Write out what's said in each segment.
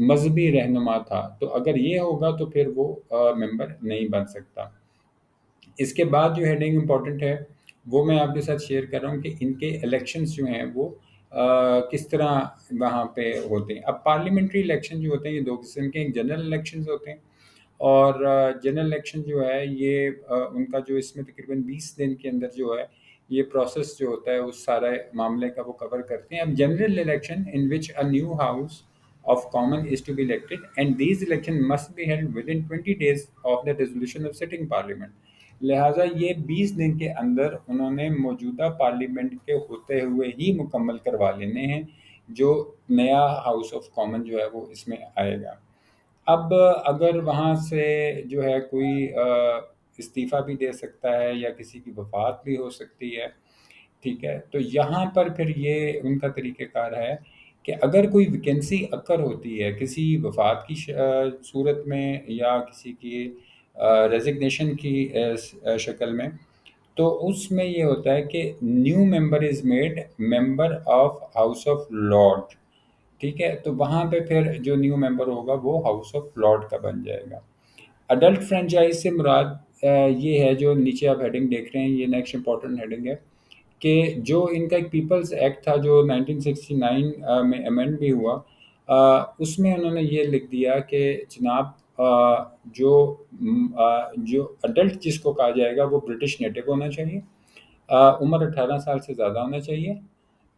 مذہبی رہنما تھا، تو اگر یہ ہوگا تو پھر وہ ممبر نہیں بن سکتا۔ اس کے بعد جو ہیڈنگ امپورٹنٹ ہے وہ میں آپ کے ساتھ شیئر کر رہا ہوں کہ ان کے الیکشنز جو ہیں وہ کس طرح وہاں پہ ہوتے ہیں۔ اب پارلیمنٹری الیکشن جو ہوتے ہیں یہ دو قسم کے، ایک جنرل الیکشنز ہوتے ہیں، اور جنرل الیکشن جو ہے یہ ان کا جو اس میں تقریباً 20 دن کے اندر جو ہے یہ پروسیس جو ہوتا ہے اس سارے معاملے کا وہ کور کرتے ہیں۔ اب general election in which a new house of common is to be elected and these elections must be held within 20 days of the dissolution of sitting parliament۔ لہٰذا یہ 20 دن کے اندر انہوں نے موجودہ پارلیمنٹ کے ہوتے ہوئے ہی مکمل کروا لینے ہیں، جو نیا ہاؤس آف کامن جو ہے وہ اس میں آئے گا۔ اب اگر وہاں سے جو ہے کوئی استعفیٰ بھی دے سکتا ہے یا کسی کی وفات بھی ہو سکتی ہے، ٹھیک ہے، تو یہاں پر پھر یہ ان کا طریقہ کار ہے کہ اگر کوئی ویکنسی اکر ہوتی ہے کسی وفات کی صورت میں یا کسی کی ریزگنیشن کی شکل میں، تو اس میں یہ ہوتا ہے کہ new member is made member of house of lord, ٹھیک ہے، تو وہاں پہ پھر جو نیو ممبر ہوگا وہ ہاؤس آف لارڈ کا بن جائے گا۔ اڈلٹ فرینچائز سے مراد یہ ہے جو نیچے آپ ہیڈنگ دیکھ رہے ہیں، یہ نیکسٹ امپورٹنٹ ہیڈنگ ہے کہ جو ان کا ایک پیپلز ایکٹ تھا جو 1969 میں امینڈ بھی ہوا، اس میں انہوں نے یہ لکھ دیا کہ جناب جو جو اڈلٹ جس کو کہا جائے گا وہ برٹش نیٹو ہونا چاہیے، عمر 18 سال سے زیادہ ہونا چاہیے،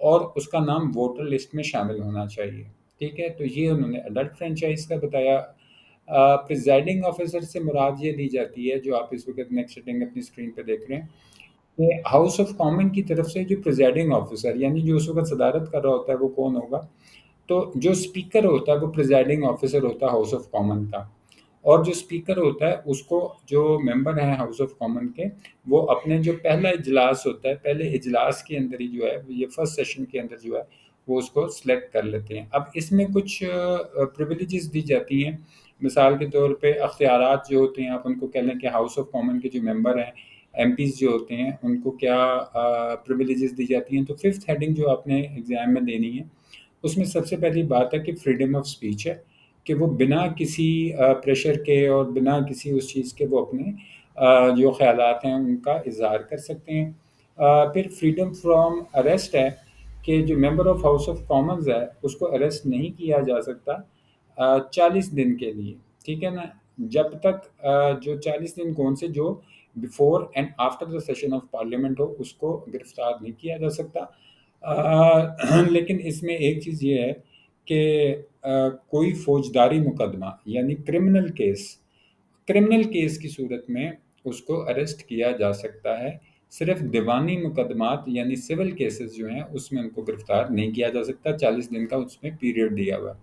اور اس کا نام ووٹر لسٹ میں شامل ہونا چاہیے، ٹھیک ہے، تو یہ انہوں نے اڈلٹ فرینچائز کا بتایا۔ پریزائڈنگ آفیسر سے مراد یہ دی جاتی ہے جو آپ اس وقت نیکسٹ سیٹنگ اپنی اسکرین پہ دیکھ رہے ہیں کہ ہاؤس آف کامن کی طرف سے جو پریزائڈنگ آفیسر یعنی جو اس وقت صدارت کر رہا ہوتا ہے وہ کون ہوگا، تو جو اسپیکر ہوتا ہے وہ پریزائڈنگ آفیسر ہوتا ہے ہاؤس آف کامن کا، اور جو اسپیکر ہوتا ہے اس کو جو ممبر ہیں ہاؤس آف کامن کے وہ اپنے جو پہلا اجلاس ہوتا ہے پہلے اجلاس کے اندر ہی جو ہے یہ فرسٹ سیشن کے اندر جو ہے وہ اس کو سلیکٹ کر لیتے ہیں۔ اب اس میں کچھ پریویلیجز دی جاتی ہیں، مثال کے طور پہ اختیارات جو ہوتے ہیں آپ ان کو کہہ لیں کہ ہاؤس آف کامن کے جو ممبر ہیں ایم پیز جو ہوتے ہیں ان کو کیا پریویلیجز دی جاتی ہیں۔ تو ففتھ ہیڈنگ جو آپ نے ایگزام میں دینی ہے اس میں سب سے پہلی بات ہے کہ فریڈم آف اسپیچ ہے، کہ وہ بنا کسی پریشر کے اور بنا کسی اس چیز کے وہ اپنے جو خیالات ہیں ان کا اظہار کر سکتے ہیں۔ پھر فریڈم فرام اریسٹ ہے کہ جو member of house of Commons ہے اس کو اریسٹ نہیں کیا جا سکتا 40 دن کے لیے، ٹھیک ہے نا، جب تک جو 40 دن کون سے جو before and after the session of parliament ہو اس کو گرفتار نہیں کیا جا سکتا۔ لیکن اس میں ایک چیز یہ ہے کہ کوئی فوجداری مقدمہ یعنی کرمنل کیس کی صورت میں اس کو اریسٹ کیا جا سکتا ہے، صرف دیوانی مقدمات یعنی سول کیسز جو ہیں اس میں ان کو گرفتار نہیں کیا جا سکتا، 40 دن کا اس میں پیریڈ دیا ہوا ہے۔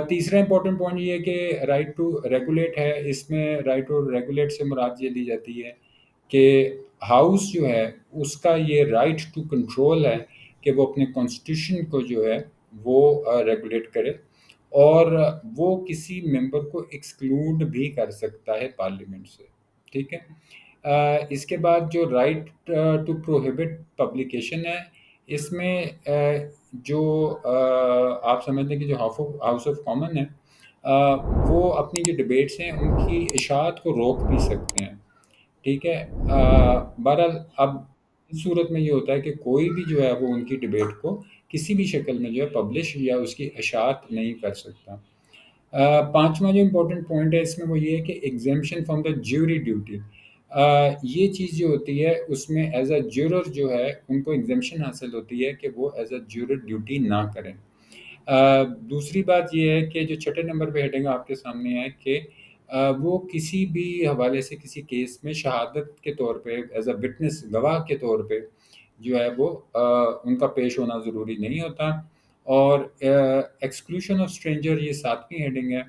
تیسرا امپورٹنٹ پوائنٹ یہ ہے کہ رائٹ ٹو ریگولیٹ ہے، اس میں رائٹ ٹو ریگولیٹ سے مراد یہ لی جاتی ہے کہ ہاؤس جو ہے اس کا یہ رائٹ ٹو کنٹرول ہے کہ وہ اپنے کانسٹیٹیوشن کو جو ہے وہ ریگولیٹ کرے، اور وہ کسی ممبر کو ایکسکلوڈ بھی کر سکتا ہے پارلیمنٹ سے، ٹھیک ہے۔ اس کے بعد جو رائٹ ٹو پروہیبٹ پبلیکیشن ہے، اس میں جو آپ سمجھتے ہیں کہ جو ہاؤس آف کامن ہے وہ اپنی جو ڈبیٹس ہیں ان کی اشاعت کو روک بھی سکتے ہیں، ٹھیک ہے۔ بہرحال اب اس صورت میں یہ ہوتا ہے کہ کوئی بھی جو ہے وہ ان کی ڈبیٹ کو کسی بھی شکل میں جو ہے پبلش یا اس کی اشاعت نہیں کر سکتا۔ پانچواں جو امپورٹنٹ پوائنٹ ہے اس میں وہ یہ ہے کہ ایگزیمشن فرام دا جیوری ڈیوٹی، یہ چیز جو ہوتی ہے اس میں ایز اے جیورر جو ہے ان کو ایگزیمشن حاصل ہوتی ہے کہ وہ ایز اے جیورر ڈیوٹی نہ کریں۔ دوسری بات یہ ہے کہ جو چھٹے نمبر پہ ہیڈنگ آپ کے سامنے ہے کہ وہ کسی بھی حوالے سے کسی کیس میں شہادت کے طور پہ ایز اے وٹنس گواہ کے طور پہ جو ہے وہ ان کا پیش ہونا ضروری نہیں ہوتا۔ اور ایکسکلوشن آف اسٹرینجر یہ 7ویں ہیڈنگ ہے،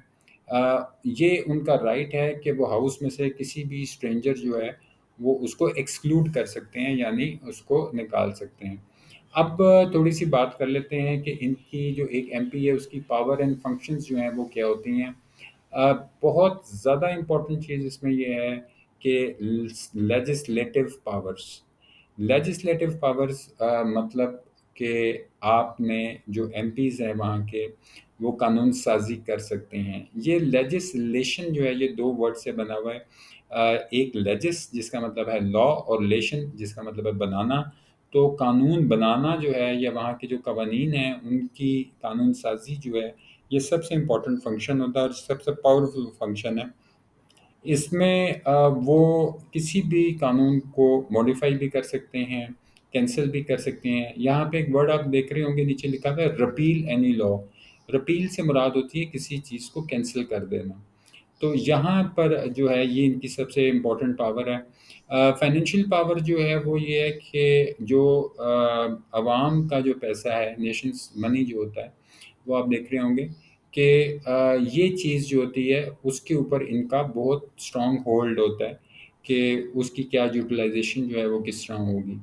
یہ ان کا رائٹ ہے کہ وہ ہاؤس میں سے کسی بھی اسٹرینجر جو ہے وہ اس کو ایکسکلوڈ کر سکتے ہیں یعنی اس کو نکال سکتے ہیں۔ اب تھوڑی سی بات کر لیتے ہیں کہ ان کی جو ایک ایم پی ہے اس کی پاور اینڈ فنکشنز جو ہیں وہ کیا ہوتی ہیں۔ بہت زیادہ امپورٹنٹ چیز اس میں یہ ہے کہ لیجسلیٹو پاورز مطلب کہ آپ نے جو ایم پیز ہیں وہاں کے وہ قانون سازی کر سکتے ہیں. یہ لیجسلیشن جو ہے یہ دو ورڈ سے بنا ہوا ہے. ایک لیجس جس کا مطلب ہے لا اور لیشن جس کا مطلب ہے بنانا. تو قانون بنانا جو ہے یا وہاں کے جو قوانین ہیں ان کی قانون سازی جو ہے یہ سب سے امپورٹنٹ فنکشن ہوتا ہے اور سب سے پاورفل فنکشن ہے. اس میں وہ کسی بھی قانون کو موڈیفائی بھی کر سکتے ہیں، کینسل بھی کر سکتے ہیں. یہاں پہ ایک ورڈ آپ دیکھ رہے ہوں گے نیچے لکھا ہوا ہے رپیل اینی لا. رپیل سے مراد ہوتی ہے کسی چیز کو کینسل کر دینا. تو یہاں پر جو ہے یہ ان کی سب سے امپورٹنٹ پاور ہے. فائنینشیل پاور جو ہے وہ یہ ہے کہ جو عوام کا جو پیسہ ہے، نیشنز منی جو ہوتا ہے وہ آپ دیکھ رہے ہوں گے کہ یہ چیز جو ہوتی ہے اس کے اوپر ان کا بہت اسٹرانگ ہولڈ ہوتا ہے کہ اس کی کیا یوٹیلائزیشن جو ہے وہ کس طرح ہوگی.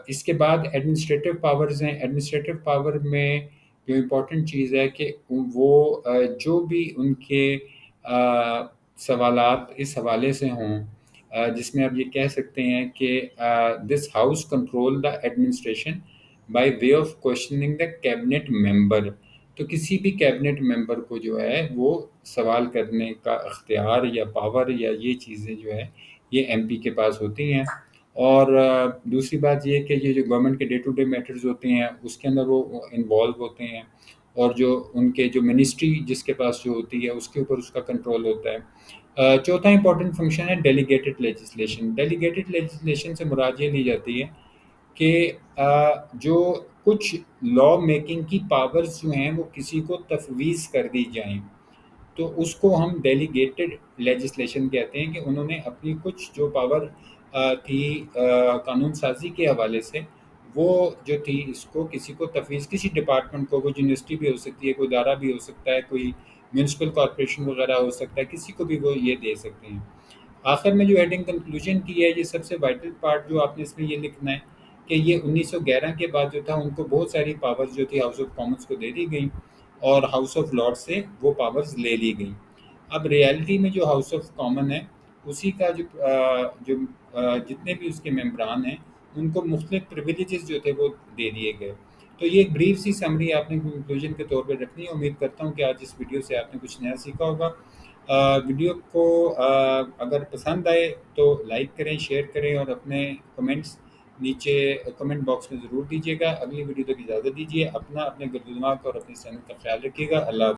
اس کے بعد ایڈمنسٹریٹو پاورز ہیں. ایڈمنسٹریٹو پاور میں جو امپورٹنٹ چیز ہے کہ وہ جو بھی ان کے سوالات اس حوالے سے ہوں جس میں آپ یہ کہہ سکتے ہیں کہ this house control the administration by way of questioning the cabinet member. تو کسی بھی کیبنٹ ممبر کو جو ہے وہ سوال کرنے کا اختیار یا پاور یا یہ چیزیں جو ہے یہ ایم پی کے پاس ہوتی ہیں. اور دوسری بات یہ کہ یہ جو گورنمنٹ کے ڈے ٹو ڈے میٹرز ہوتے ہیں اس کے اندر وہ انوالو ہوتے ہیں اور جو ان کے جو منسٹری جس کے پاس جو ہوتی ہے اس کے اوپر اس کا کنٹرول ہوتا ہے. چوتھا امپورٹنٹ فنکشن ہے ڈیلیگیٹڈ لیجسلیشن. ڈیلیگیٹڈ لیجسلیشن سے مراد یہ لی جاتی ہے کہ جو کچھ لا میکنگ کی پاورز جو ہیں وہ کسی کو تفویض کر دی جائیں تو اس کو ہم ڈیلیگیٹڈ لیجسلیشن کہتے ہیں کہ انہوں نے اپنی کچھ جو پاور تھی قانون سازی کے حوالے سے وہ جو تھی اس کو کسی کو تفویض، کسی ڈپارٹمنٹ کو، کوئی یونیورسٹی بھی ہو سکتی ہے، کوئی ادارہ بھی ہو سکتا ہے، کوئی میونسپل کارپوریشن وغیرہ ہو سکتا ہے، کسی کو بھی وہ یہ دے سکتے ہیں. آخر میں جو ایڈنگ کنکلوژن کی ہے یہ سب سے وائٹل پارٹ جو آپ نے اس میں یہ لکھنا ہے کہ یہ 1911 کے بعد جو تھا ان کو بہت ساری پاورز جو تھی ہاؤس آف کامنس کو دے دی گئیں اور ہاؤس آف لارڈ سے وہ پاورز لے لی گئیں. اب ریالٹی میں جو ہاؤس آف کامن ہے اسی کا جو جتنے بھی اس کے ممبران ہیں ان کو مختلف پریویلیجز جو تھے وہ دے دیے گئے. تو یہ ایک بریف سی سمری آپ نے کنکلوژن کے طور پہ رکھنی ہے. امید کرتا ہوں کہ آج اس ویڈیو سے آپ نے کچھ نیا سیکھا ہوگا. ویڈیو کو اگر پسند آئے تو لائک کریں، شیئر کریں اور اپنے کمنٹس نیچے کمنٹ باکس میں ضرور دیجیے گا. اگلی ویڈیو تک اجازت دیجیے. اپنے گرد و دماغ اور اپنی صحت کا خیال رکھیے گا. اللہ حافظ.